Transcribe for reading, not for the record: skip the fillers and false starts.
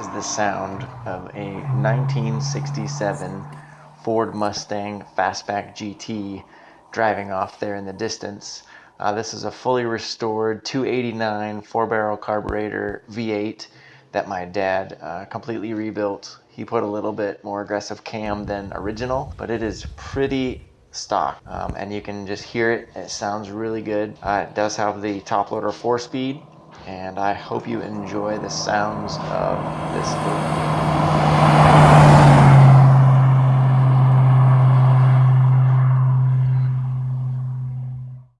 is the sound of a 1967 Ford Mustang Fastback GT driving off there in the distance. This is a fully restored 289 four-barrel carburetor V8 that my dad completely rebuilt. He put a little bit more aggressive cam than original, but it is pretty stock, and you can just hear it. It sounds really good. It does have the top loader 4-speed, and I hope you enjoy the sounds of this vehicle.